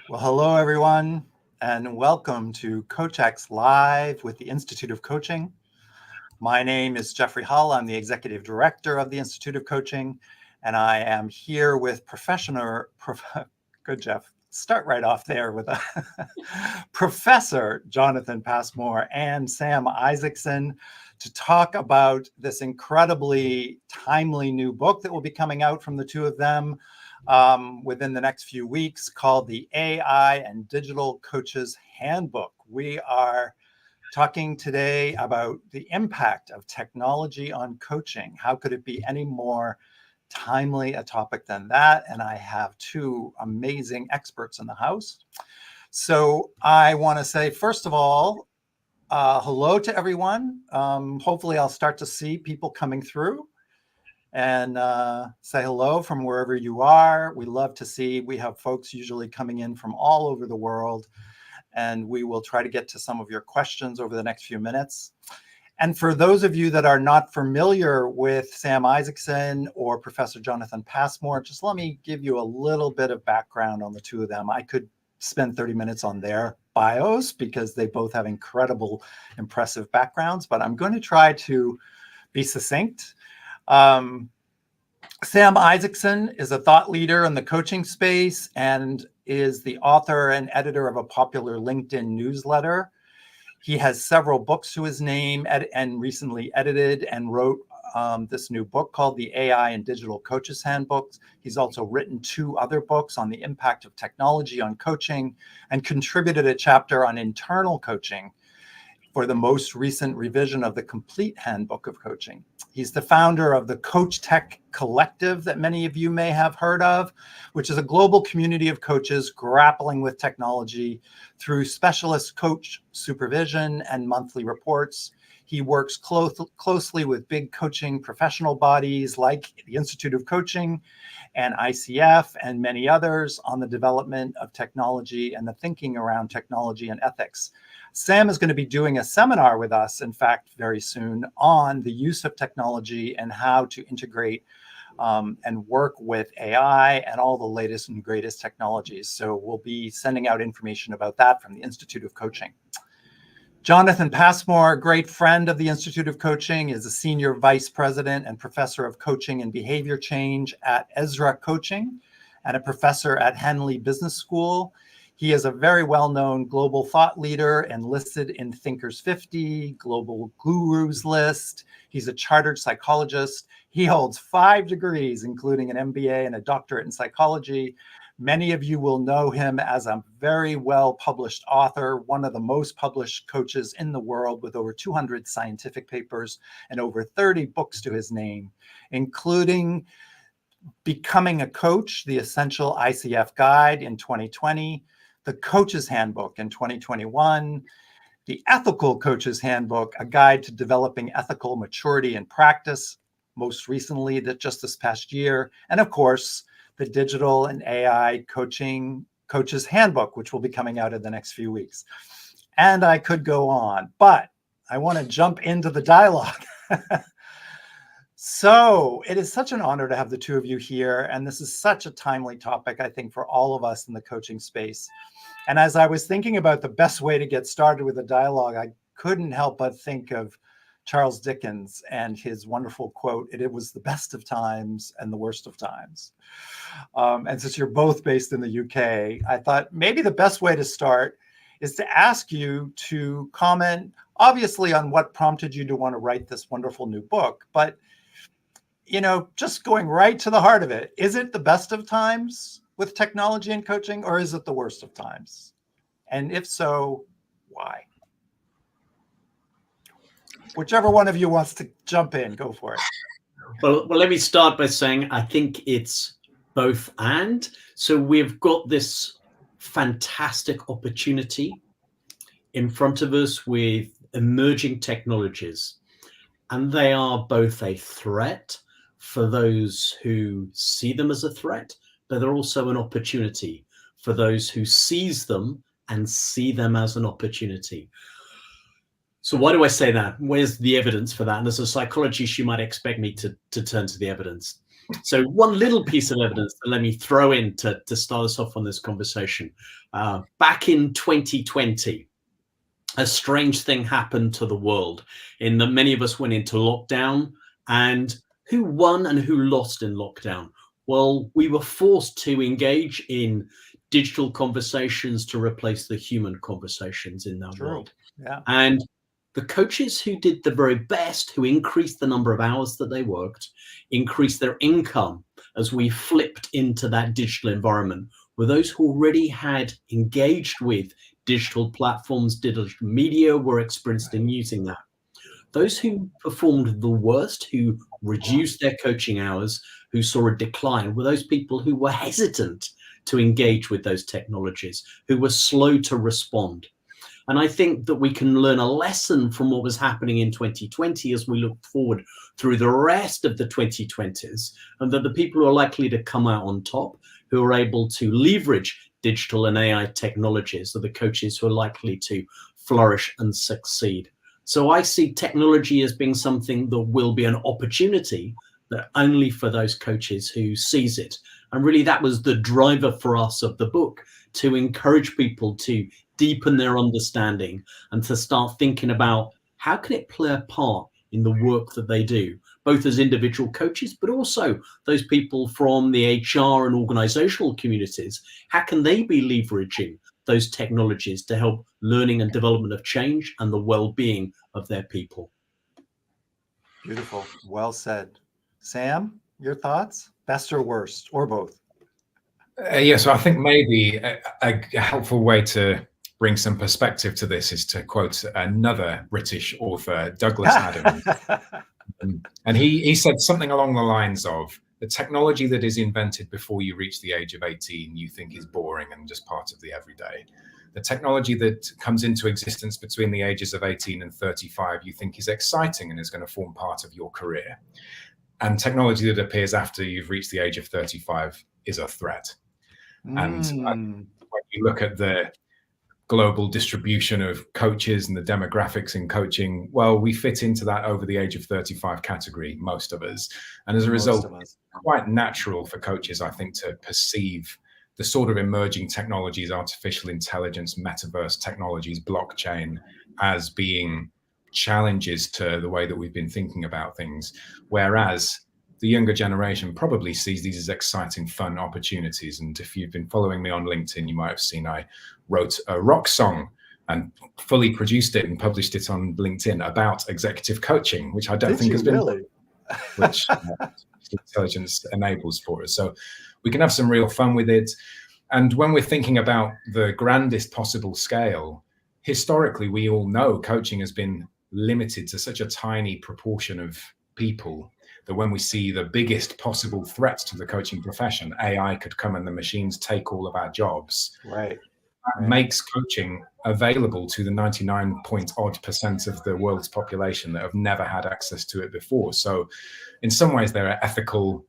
Well, hello, everyone, and welcome to CoachX Live with the Institute of Coaching. My name is Jeffrey Hull. I'm the Executive Director of the Institute of Coaching, and I am here with good, Jeff. Start right off there with Professor Jonathan Passmore and Sam Isaacson to talk about this incredibly timely new book that will be coming out from the two of them within the next few weeks, called the AI and Digital Coaches Handbook. We are talking today about the impact of technology on coaching. How could it be any more timely a topic than that? And I have two amazing experts in the house. So I want to say, first of all, hello to everyone. Hopefully I'll start to see people coming through and say hello from wherever you are. We love to see, we have folks usually coming in from all over the world, and we will try to get to some of your questions over the next few minutes. And for those of you that are not familiar with Sam Isaacson or Professor Jonathan Passmore, just let me give you a little bit of background on the two of them. I could spend 30 minutes on their bios because they both have incredible, impressive backgrounds, but I'm going to try to be succinct. Sam Isaacson is a thought leader in the coaching space and is the author and editor of a popular LinkedIn newsletter. He has several books to his name and recently edited and wrote this new book called the AI and Digital Coaches Handbook. He's also written two other books on the impact of technology on coaching and contributed a chapter on internal coaching for the most recent revision of the Complete Handbook of Coaching. He's the founder of the Coach Tech Collective that many of you may have heard of, which is a global community of coaches grappling with technology through specialist coach supervision and monthly reports. He works closely with big coaching professional bodies like the Institute of Coaching and ICF and many others on the development of technology and the thinking around technology and ethics. Sam is going to be doing a seminar with us, in fact, very soon on the use of technology and how to integrate and work with AI and all the latest and greatest technologies. So we'll be sending out information about that from the Institute of Coaching. Jonathan Passmore, a great friend of the Institute of Coaching, is a senior vice president and professor of coaching and behavior change at Ezra Coaching and a professor at Henley Business School. He is a very well-known global thought leader and listed in Thinkers 50, Global Gurus list. He's a chartered psychologist. He holds 5 degrees, including an MBA and a doctorate in psychology. Many of you will know him as a very well-published author, one of the most published coaches in the world with over 200 scientific papers and over 30 books to his name, including Becoming a Coach, the Essential ICF Guide in 2020, the Coaches Handbook in 2021, the Ethical Coaches Handbook, a guide to developing ethical maturity and practice, most recently just this past year, and of course, the Digital and AI Coaches Handbook, which will be coming out in the next few weeks. And I could go on, but I want to jump into the dialogue. So it is such an honor to have the two of you here. And this is such a timely topic, I think, for all of us in the coaching space. And as I was thinking about the best way to get started with a dialogue, I couldn't help but think of Charles Dickens and his wonderful quote, "It was the best of times and the worst of times." And since you're both based in the UK, I thought maybe the best way to start is to ask you to comment, obviously, on what prompted you to want to write this wonderful new book, but just going right to the heart of it, is it the best of times with technology and coaching, or is it the worst of times? And if so, why? Whichever one of you wants to jump in, go for it. Well, let me start by saying I think it's both and. So we've got this fantastic opportunity in front of us with emerging technologies, and they are both a threat for those who see them as a threat, but they're also an opportunity for those who seize them and see them as an opportunity. So why do I say that? Where's the evidence for that? And as a psychologist, you might expect me to turn to the evidence. So one little piece of evidence that let me throw in to start us off on this conversation. Back in 2020, a strange thing happened to the world in that many of us went into lockdown. And who won and who lost in lockdown? Well, we were forced to engage in digital conversations to replace the human conversations in that world. Yeah. And the coaches who did the very best, who increased the number of hours that they worked, increased their income as we flipped into that digital environment, were those who already had engaged with digital platforms, digital media, were experienced in using that. Those who performed the worst, who reduced their coaching hours, who saw a decline, were those people who were hesitant to engage with those technologies, who were slow to respond. And I think that we can learn a lesson from what was happening in 2020 as we look forward through the rest of the 2020s, and that the people who are likely to come out on top, who are able to leverage digital and AI technologies, are the coaches who are likely to flourish and succeed. So I see technology as being something that will be an opportunity, but only for those coaches who seize it. And really that was the driver for us of the book, to encourage people to deepen their understanding and to start thinking about how can it play a part in the work that they do, both as individual coaches, but also those people from the HR and organizational communities. How can they be leveraging those technologies to help learning and development of change and the well-being of their people? Beautiful. Well said. Sam, your thoughts? Best or worst, or both? Yeah, so I think maybe a helpful way to bring some perspective to this is to quote another British author, Douglas Adams. And he said something along the lines of, the technology that is invented before you reach the age of 18, you think is boring and just part of the everyday. The technology that comes into existence between the ages of 18 and 35, you think is exciting and is going to form part of your career. And technology that appears after you've reached the age of 35 is a threat. And when you look at the global distribution of coaches and the demographics in coaching, well, we fit into that over the age of 35 category, most of us. And as a result, it's quite natural for coaches, I think, to perceive the sort of emerging technologies, artificial intelligence, metaverse technologies, blockchain, as being challenges to the way that we've been thinking about things. Whereas the younger generation probably sees these as exciting, fun opportunities. And if you've been following me on LinkedIn, you might have seen I wrote a rock song and fully produced it and published it on LinkedIn about executive coaching, which I don't think has been really? Which intelligence enables for us. So we can have some real fun with it. And when we're thinking about the grandest possible scale, historically, we all know coaching has been limited to such a tiny proportion of people that when we see the biggest possible threats to the coaching profession, AI could come and the machines take all of our jobs. Right. That makes coaching available to the 99% of the world's population that have never had access to it before. So in some ways, there are ethical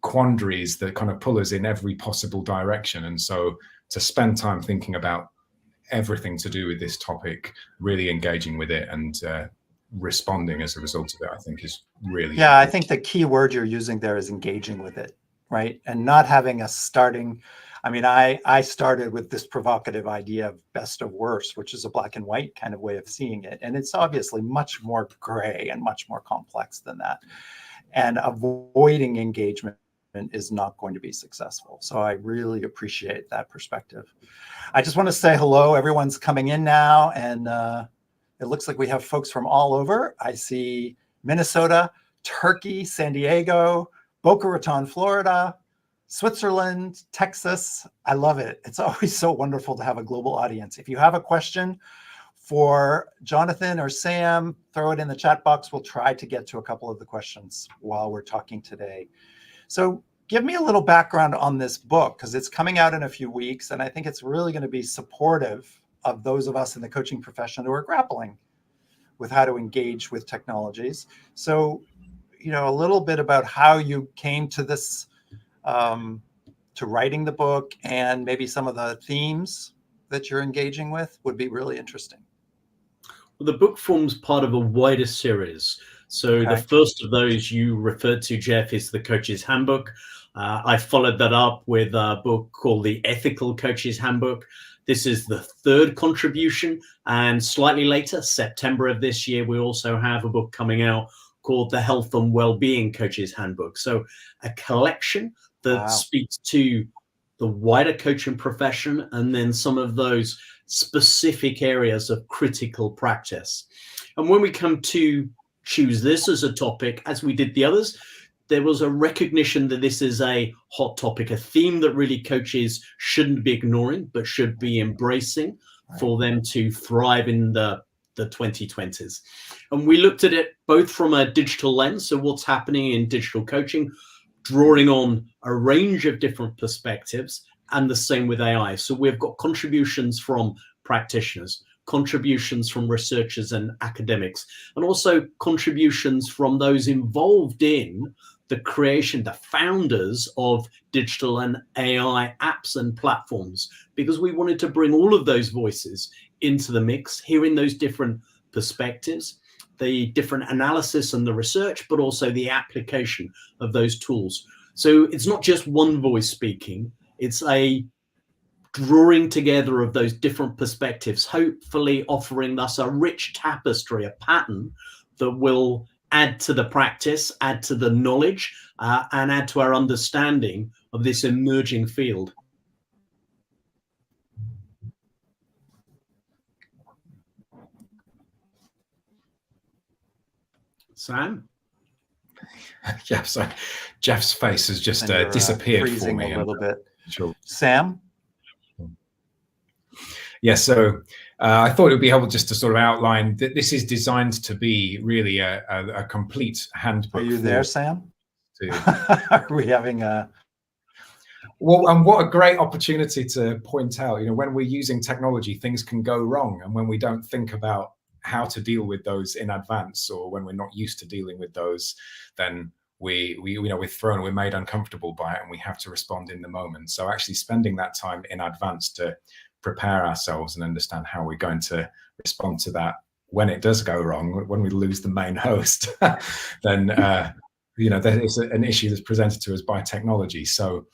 quandaries that kind of pull us in every possible direction. And so to spend time thinking about everything to do with this topic, really engaging with it and responding as a result of it, I think is really important. I think the key word you're using there is engaging with it, right? And not having a starting. I mean, I started with this provocative idea of best of worst, which is a black and white kind of way of seeing it. And it's obviously much more gray and much more complex than that. And avoiding engagement is not going to be successful. So I really appreciate that perspective. I just want to say hello. Everyone's coming in now. And it looks like we have folks from all over. I see Minnesota, Turkey, San Diego, Boca Raton, Florida, Switzerland, Texas. I love it. It's always so wonderful to have a global audience. If you have a question for Jonathan or Sam, throw it in the chat box. We'll try to get to a couple of the questions while we're talking today. So give me a little background on this book, because it's coming out in a few weeks, and I think it's really going to be supportive of those of us in the coaching profession who are grappling with how to engage with technologies. So, a little bit about how you came to this, to writing the book, and maybe some of the themes that you're engaging with would be really interesting. Well, the book forms part of a wider series So the first of those you referred to, Jeff, is the Coaches Handbook. I followed that up with a book called the Ethical Coaches Handbook. This is the third contribution, and slightly later, September of this year, we also have a book coming out called the Health and Wellbeing Coaches Handbook. So a collection that speaks to the wider coaching profession and then some of those specific areas of critical practice. And when we come to choose this as a topic, as we did the others, there was a recognition that this is a hot topic, a theme that really coaches shouldn't be ignoring, but should be embracing for them to thrive in the 2020s. And we looked at it both from a digital lens, so what's happening in digital coaching, drawing on a range of different perspectives, and the same with AI. So we've got contributions from practitioners, contributions from researchers and academics, and also contributions from those involved in the creation, the founders of digital and AI apps and platforms, because we wanted to bring all of those voices into the mix, hearing those different perspectives, the different analysis and the research, but also the application of those tools. So it's not just one voice speaking, it's a drawing together of those different perspectives, hopefully offering us a rich tapestry, a pattern that will add to the practice, add to the knowledge, and add to our understanding of this emerging field. Sam? Yeah, so Jeff's face has just disappeared for me. A little bit. Sure. Sam? Yeah, so I thought it would be helpful just to sort of outline that this is designed to be really a complete handbook. Are you there, Sam? To... Are we having a... Well, and what a great opportunity to point out, you know, when we're using technology, things can go wrong. And when we don't think about how to deal with those in advance, or when we're not used to dealing with those, then we're thrown, we're made uncomfortable by it, and we have to respond in the moment. So actually spending that time in advance to prepare ourselves and understand how we're going to respond to that when it does go wrong, when we lose the main host, then there is an issue that's presented to us by technology. So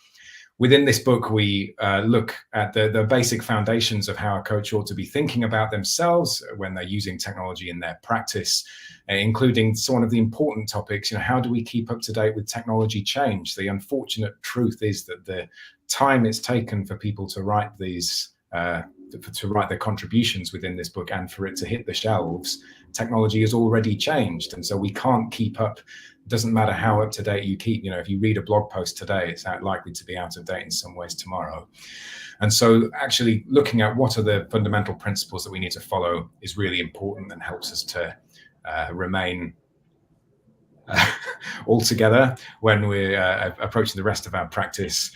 within this book, we look at the basic foundations of how a coach ought to be thinking about themselves when they're using technology in their practice, including one of the important topics, how do we keep up to date with technology change? The unfortunate truth is that the time it's taken for people to write these to write their contributions within this book and for it to hit the shelves, technology has already changed. And so we can't keep up. It doesn't matter how up to date you keep. If you read a blog post today, it's likely to be out of date in some ways tomorrow. And so actually looking at what are the fundamental principles that we need to follow is really important and helps us to remain all together when we're approaching the rest of our practice.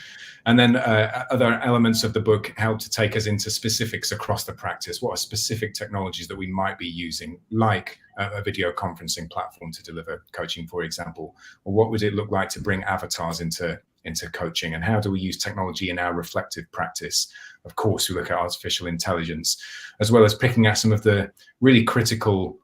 And then other elements of the book help to take us into specifics across the practice. What are specific technologies that we might be using, like a video conferencing platform to deliver coaching, for example? Or what would it look like to bring avatars into coaching? And how do we use technology in our reflective practice? Of course, we look at artificial intelligence, as well as picking at some of the really critical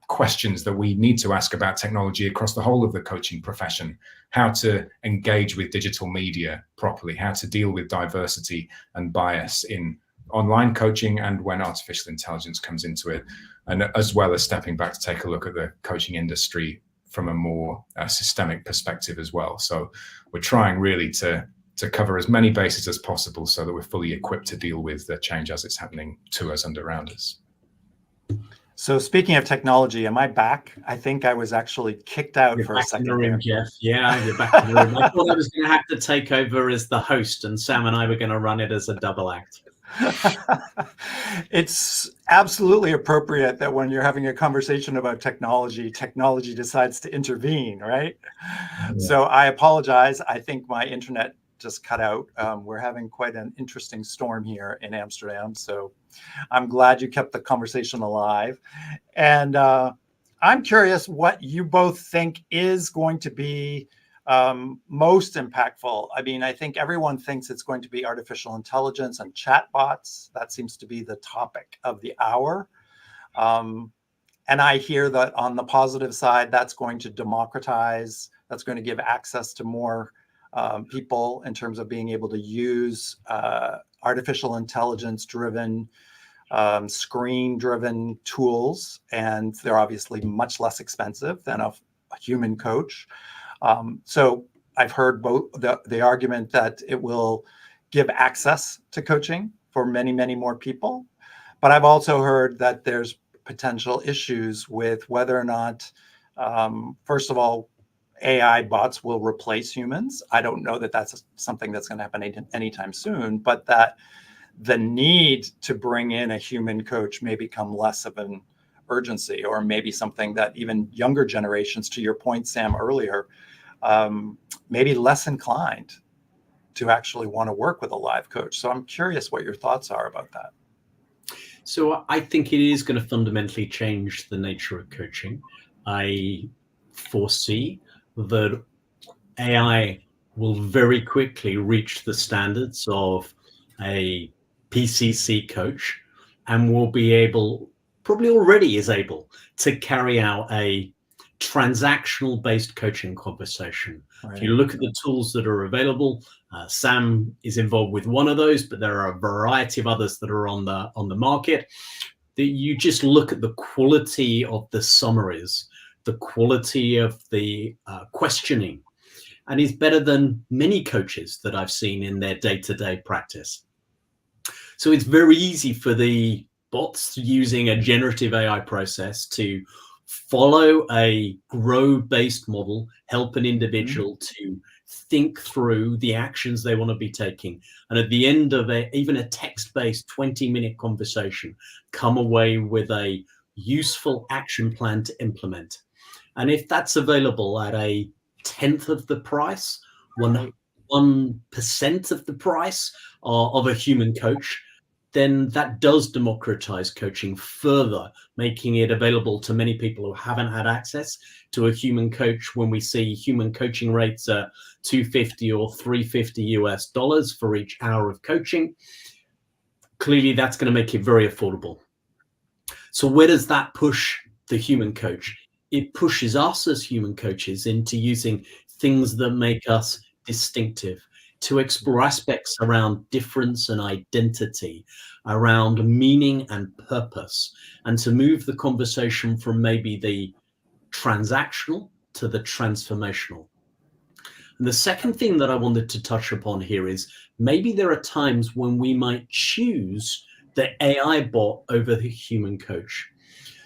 questions that we need to ask about technology across the whole of the coaching profession. How to engage with digital media properly, how to deal with diversity and bias in online coaching and when artificial intelligence comes into it, and as well as stepping back to take a look at the coaching industry from a more systemic perspective as well. So we're trying really to cover as many bases as possible so that we're fully equipped to deal with the change as it's happening to us and around us. So speaking of technology, am I back? I think I was actually kicked out for a second. You're back in the room, Jeff. Yeah, you're back in the room. I thought I was going to have to take over as the host, and Sam and I were going to run it as a double act. It's absolutely appropriate that when you're having a conversation about technology decides to intervene, right? Yeah. So I apologize. I think my internet just cut out. We're having quite an interesting storm here in Amsterdam. So I'm glad you kept the conversation alive. And I'm curious what you both think is going to be most impactful. I mean, I think everyone thinks it's going to be artificial intelligence and chatbots. That seems to be the topic of the hour. And I hear that on the positive side, that's going to democratize, that's going to give access to more people in terms of being able to use artificial intelligence-driven, screen-driven tools. And they're obviously much less expensive than a human coach. So I've heard both the argument that it will give access to coaching for many, many more people. But I've also heard that there's potential issues with whether or not, first of all, AI bots will replace humans. I don't know that that's something that's going to happen anytime soon, but that the need to bring in a human coach may become less of an urgency, or maybe something that even younger generations, to your point, Sam, earlier, maybe less inclined to actually want to work with a live coach. So I'm curious what your thoughts are about that. So I think it is going to fundamentally change the nature of coaching. I foresee that AI will very quickly reach the standards of a PCC coach and will be able, probably already is able, to carry out a transactional based coaching conversation. Right. If you look at the tools that are available, Sam is involved with one of those, but there are a variety of others that are on the market. That you just look at the quality of the summaries, the quality of the questioning, and is better than many coaches that I've seen in their day-to-day practice. So it's very easy for the bots using a generative AI process to follow a grow-based model, help an individual to think through the actions they want to be taking. And at the end of even a text-based 20-minute conversation, come away with a useful action plan to implement. And if that's available at a 1/10 of the price, 1% of the price of a human coach, then that does democratize coaching further, making it available to many people who haven't had access to a human coach. When we see human coaching rates at $250 or $350 for each hour of coaching, clearly that's going to make it very affordable. So where does that push the human coach? It pushes us as human coaches into using things that make us distinctive, to explore aspects around difference and identity, around meaning and purpose, and to move the conversation from maybe the transactional to the transformational. And the second thing that I wanted to touch upon here is maybe there are times when we might choose the AI bot over the human coach.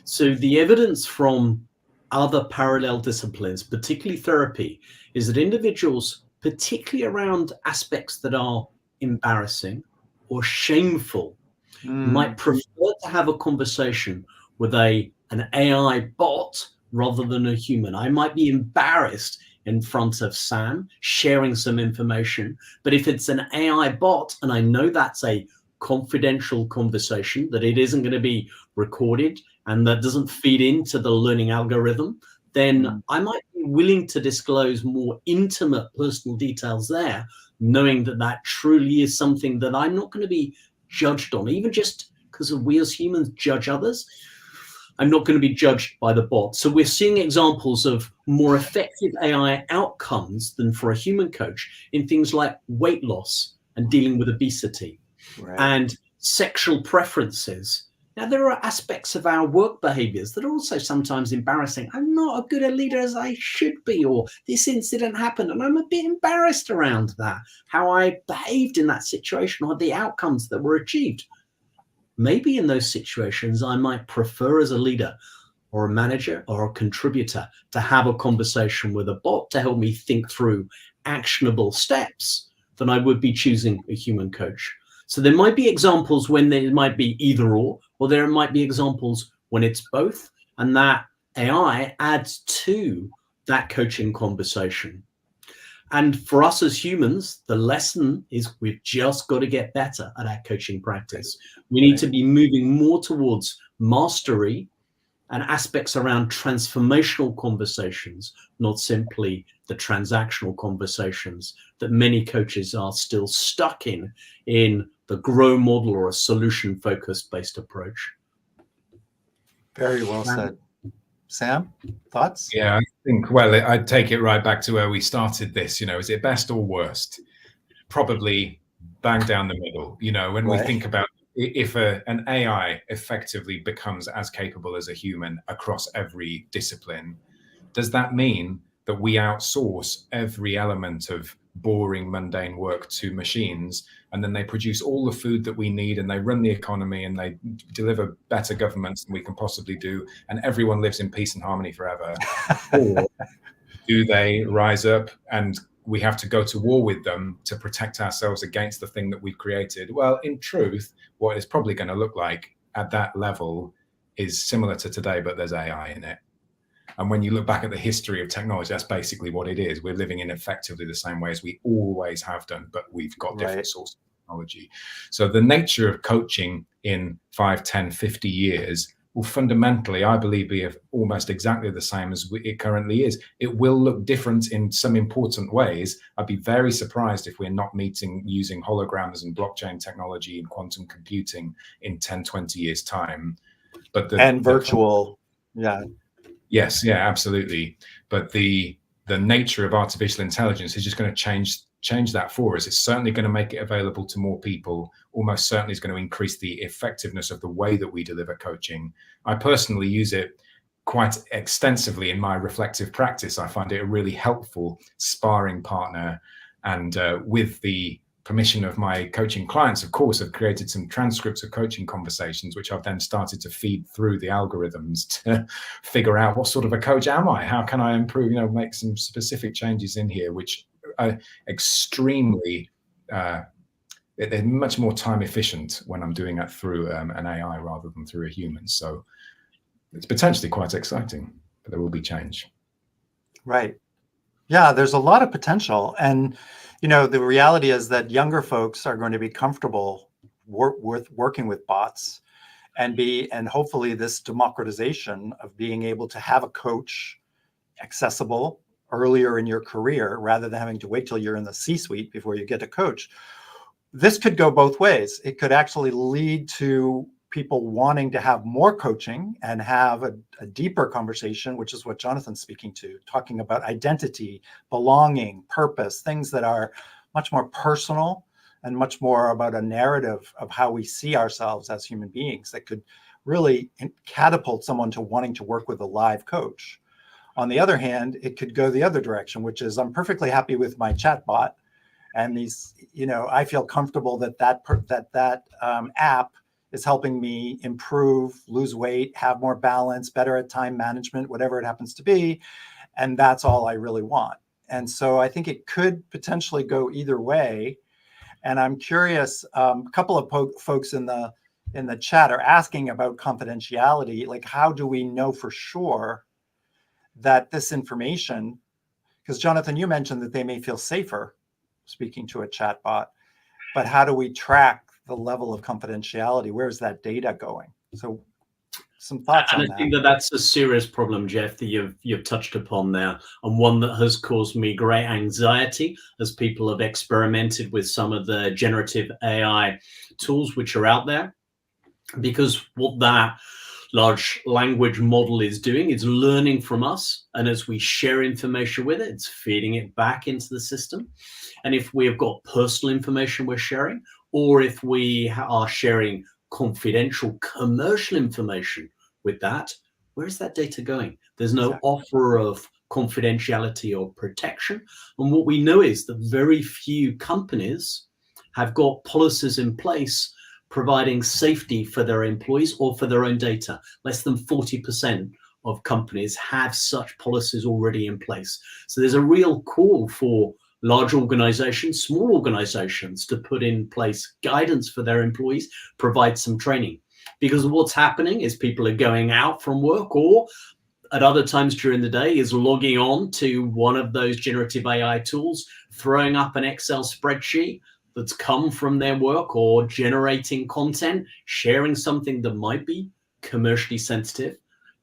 So the evidence from other parallel disciplines, particularly therapy, is that individuals, particularly around aspects that are embarrassing or shameful, might prefer to have a conversation with an AI bot rather than a human. I might be embarrassed in front of Sam sharing some information, but if it's an AI bot and I know that's a confidential conversation, that it isn't going to be recorded and that doesn't feed into the learning algorithm, then I might be willing to disclose more intimate personal details there, knowing that that truly is something that I'm not going to be judged on, even just because we as humans judge others. I'm not going to be judged by the bot. So we're seeing examples of more effective AI outcomes than for a human coach in things like weight loss and dealing with obesity, right, and sexual preferences. Now, there are aspects of our work behaviors that are also sometimes embarrassing. I'm not as good a leader as I should be, or this incident happened and I'm a bit embarrassed around that, how I behaved in that situation or the outcomes that were achieved. Maybe in those situations, I might prefer as a leader or a manager or a contributor to have a conversation with a bot to help me think through actionable steps than I would be choosing a human coach. So there might be examples when there might be either or there might be examples when it's both, and that AI adds to that coaching conversation. And for us as humans, the lesson is we've just got to get better at our coaching practice. We need to be moving more towards mastery and aspects around transformational conversations, not simply the transactional conversations that many coaches are still stuck in the grow model or a solution-focused based approach. Very well said. Sam, thoughts? Yeah, I think, well, I'd take it right back to where we started this. Is it best or worst? Probably bang down the middle. When we think about if an AI effectively becomes as capable as a human across every discipline, does that mean that we outsource every element of boring, mundane work to machines, and then they produce all the food that we need, and they run the economy, and they deliver better governments than we can possibly do, and everyone lives in peace and harmony forever? Or do they rise up and we have to go to war with them to protect ourselves against the thing that we've created? Well, in truth, what it's probably going to look like at that level is similar to today, but there's AI in it. And when you look back at the history of technology, that's basically what it is. We're living in effectively the same way as we always have done, but we've got different sources of technology. So the nature of coaching in 5, 10, 50 years will fundamentally, I believe, be almost exactly the same as it currently is. It will look different in some important ways. I'd be very surprised if we're not using holograms and blockchain technology and quantum computing in 10, 20 years' time. But virtual, yeah. Yes, yeah, absolutely. But the nature of artificial intelligence is just going to change that for us. It's certainly going to make it available to more people. Almost certainly is going to increase the effectiveness of the way that we deliver coaching. I personally use it quite extensively in my reflective practice. I find it a really helpful sparring partner. And with the permission of my coaching clients, of course, I've created some transcripts of coaching conversations, which I've then started to feed through the algorithms to figure out what sort of a coach am I? How can I improve, make some specific changes in here, which are extremely, they're much more time efficient when I'm doing that through an AI rather than through a human. So it's potentially quite exciting, but there will be change. Right. Yeah, there's a lot of potential. And the reality is that younger folks are going to be comfortable working with bots and hopefully this democratization of being able to have a coach accessible earlier in your career rather than having to wait till you're in the C-suite before you get a coach. This could go both ways. It could actually lead to people wanting to have more coaching and have a deeper conversation, which is what Jonathan's speaking to, talking about identity, belonging, purpose, things that are much more personal and much more about a narrative of how we see ourselves as human beings that could really catapult someone to wanting to work with a live coach. On the other hand, it could go the other direction, which is I'm perfectly happy with my chatbot. And these, I feel comfortable that app is helping me improve, lose weight, have more balance, better at time management, whatever it happens to be. And that's all I really want. And so I think it could potentially go either way. And I'm curious, a couple of folks in the chat are asking about confidentiality. Like, how do we know for sure that this information, because Jonathan, you mentioned that they may feel safer speaking to a chatbot, but how do we track the level of confidentiality? Where's that data going? So some thoughts on that. I think that's a serious problem, Jeff, that you've touched upon there, and one that has caused me great anxiety as people have experimented with some of the generative AI tools which are out there. Because what that large language model is doing is learning from us, and as we share information with it, it's feeding it back into the system. And if we have got personal information we're sharing, or if we are sharing confidential commercial information with that, where is that data going? There's no offer of confidentiality or protection. And what we know is that very few companies have got policies in place providing safety for their employees or for their own data. Less than 40% of companies have such policies already in place. So there's a real call for large organizations, small organizations to put in place guidance for their employees, provide some training. Because what's happening is people are going out from work or at other times during the day is logging on to one of those generative AI tools, throwing up an Excel spreadsheet that's come from their work or generating content, sharing something that might be commercially sensitive,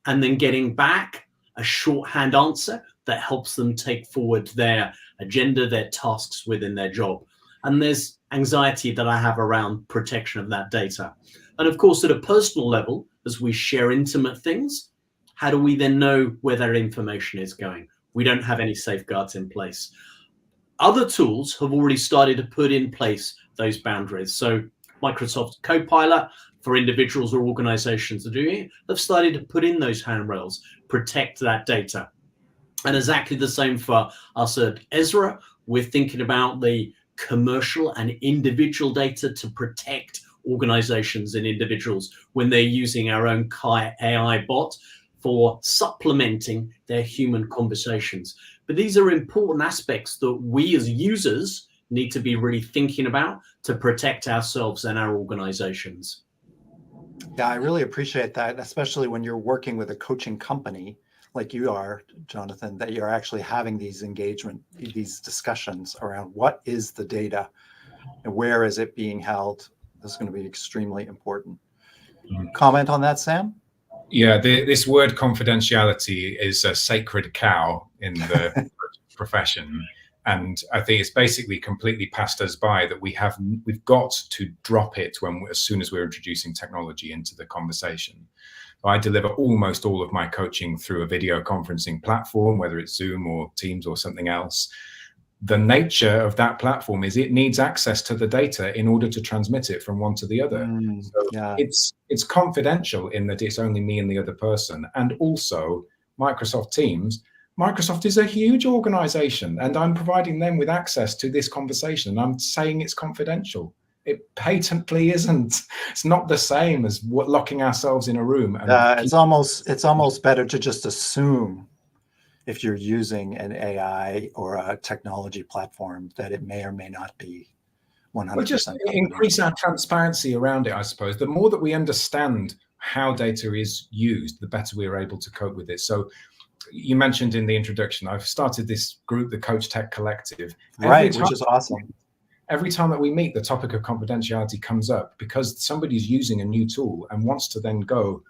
and then getting back a shorthand answer that helps them take forward their agenda, their tasks within their job. And there's anxiety that I have around protection of that data. And of course, at a personal level, as we share intimate things, how do we then know where that information is going? We don't have any safeguards in place. Other tools have already started to put in place those boundaries. So Microsoft Copilot for individuals or organizations that are doing it have started to put in those handrails, protect that data. And exactly the same for us at Ezra. We're thinking about the commercial and individual data to protect organizations and individuals when they're using our own Kai AI bot for supplementing their human conversations. But these are important aspects that we as users need to be really thinking about to protect ourselves and our organizations. Yeah, I really appreciate that, especially when you're working with a coaching company like you are, Jonathan, that you're actually having these these discussions around what is the data and where is it being held. This is going to be extremely important. Comment on that, Sam? Yeah, this word confidentiality is a sacred cow in the profession. And I think it's basically completely passed us by that we've got to drop it as soon as we're introducing technology into the conversation. I deliver almost all of my coaching through a video conferencing platform, whether it's Zoom or Teams or something else. The nature of that platform is it needs access to the data in order to transmit it from one to the other. So yeah. It's confidential in that it's only me and the other person. And also Microsoft Teams. Microsoft is a huge organization, and I'm providing them with access to this conversation, and I'm saying it's confidential. It patently isn't. It's not the same as locking ourselves in a room. And it's almost better to just assume, if you're using an AI or a technology platform, that it may or may not be 100%. Well, just increase our transparency around it, I suppose. The more that we understand how data is used, the better we are able to cope with it. So you mentioned in the introduction, I've started this group, the Coach Tech Collective. Right, which is awesome. Every time that we meet, the topic of confidentiality comes up because somebody's using a new tool and wants to then go,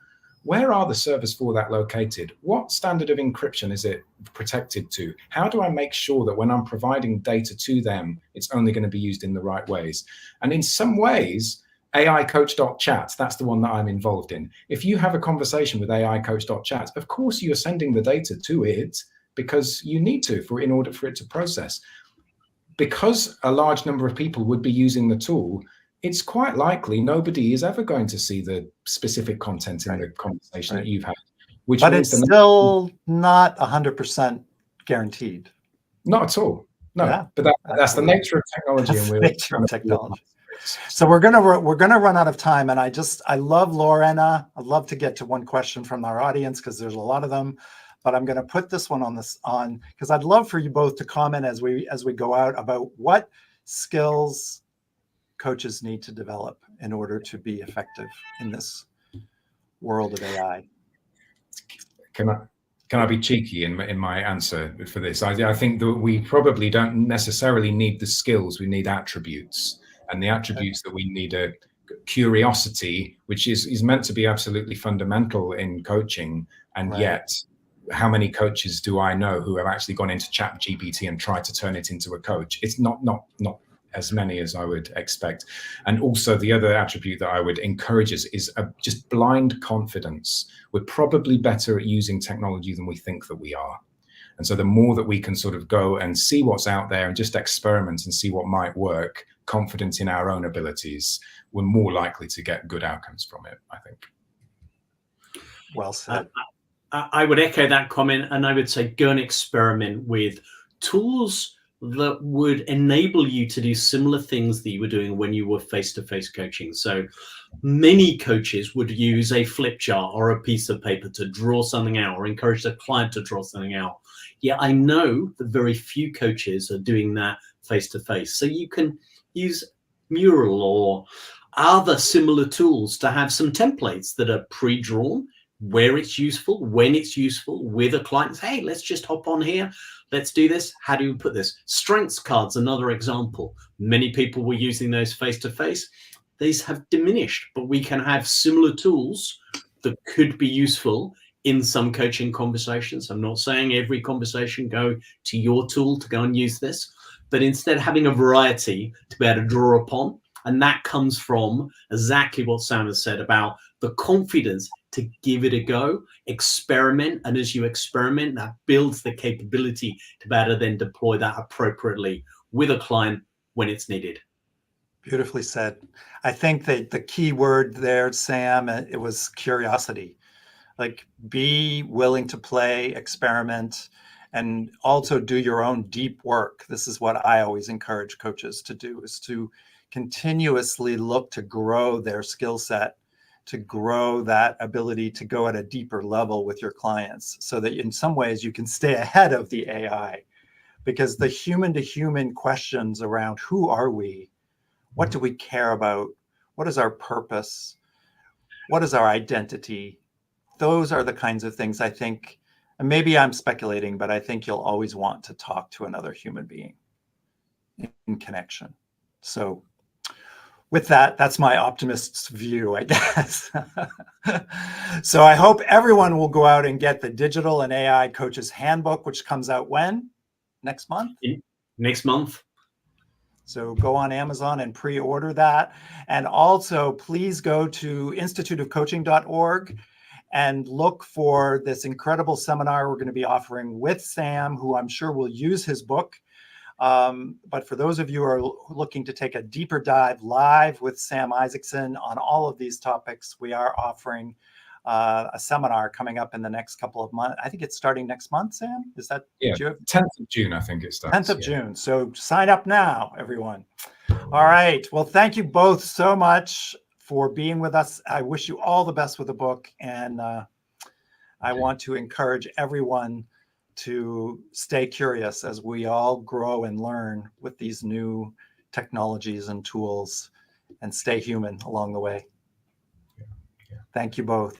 where are the servers for that located? What standard of encryption is it protected to? How do I make sure that when I'm providing data to them, it's only going to be used in the right ways? And in some ways, AIcoach.chat, that's the one that I'm involved in. If you have a conversation with AIcoach.chat, of course you're sending the data to it because you need to in order for it to process. Because a large number of people would be using the tool, it's quite likely nobody is ever going to see the specific content in the conversation that you've had. But it's still not 100% guaranteed. Not at all. No, yeah, but that's the nature of technology. That's the nature of technology. So we're gonna run out of time, and I love Lorena. I'd love to get to one question from our audience because there's a lot of them, but I'm going to put this one on because I'd love for you both to comment as we go out about what skills coaches need to develop in order to be effective in this world of AI. Can I be cheeky in my answer for this? I think that we probably don't necessarily need the skills. We need attributes. And the attributes that we need are curiosity, which is meant to be absolutely fundamental in coaching. And yet, how many coaches do I know who have actually gone into ChatGPT and tried to turn it into a coach? It's not as many as I would expect. And also the other attribute that I would encourage is just blind confidence. We're probably better at using technology than we think that we are. And so the more that we can sort of go and see what's out there and just experiment and see what might work, confident in our own abilities, we're more likely to get good outcomes from it, I think. Well said. I would echo that comment, and I would say go and experiment with tools that would enable you to do similar things that you were doing when you were face-to-face coaching. So many coaches would use a flip chart or a piece of paper to draw something out or encourage the client to draw something out. Yeah, I know that very few coaches are doing that face-to-face. So you can use Mural or other similar tools to have some templates that are pre-drawn, where it's useful, when it's useful, with a client. Hey, let's just hop on here. Let's do this. How do you put this? Strengths cards, another example. Many people were using those face-to-face. These have diminished, but we can have similar tools that could be useful in some coaching conversations. I'm not saying every conversation go to your tool to go and use this, but instead having a variety to be able to draw upon. And that comes from exactly what Sam has said about the confidence to give it a go, experiment. And as you experiment, that builds the capability to better then deploy that appropriately with a client when it's needed. Beautifully said. I think that the key word there, Sam, it was curiosity. Like, be willing to play, experiment, and also do your own deep work. This is what I always encourage coaches to do, is to continuously look to grow their skill set, to grow that ability to go at a deeper level with your clients, so that in some ways you can stay ahead of the AI. Because the human to human questions around who are we, what do we care about, what is our purpose, what is our identity, those are the kinds of things I think, and maybe I'm speculating, but I think you'll always want to talk to another human being in connection. So with that, that's my optimist's view, I guess. So I hope everyone will go out and get the Digital and AI Coaches Handbook, which comes out when? Next month? Next month. So go on Amazon and pre-order that. And also, please go to instituteofcoaching.org and look for this incredible seminar we're going to be offering with Sam, who I'm sure will use his book. But for those of you who are looking to take a deeper dive live with Sam Isaacson on all of these topics, we are offering a seminar coming up in the next couple of months. I think it's starting next month, Sam? Is that? Yeah, 10th of June, I think it starts. 10th of June. So sign up now, everyone. All right. Well, thank you both so much for being with us. I wish you all the best with the book. And I want to encourage everyone to stay curious as we all grow and learn with these new technologies and tools, and stay human along the way. Thank you both.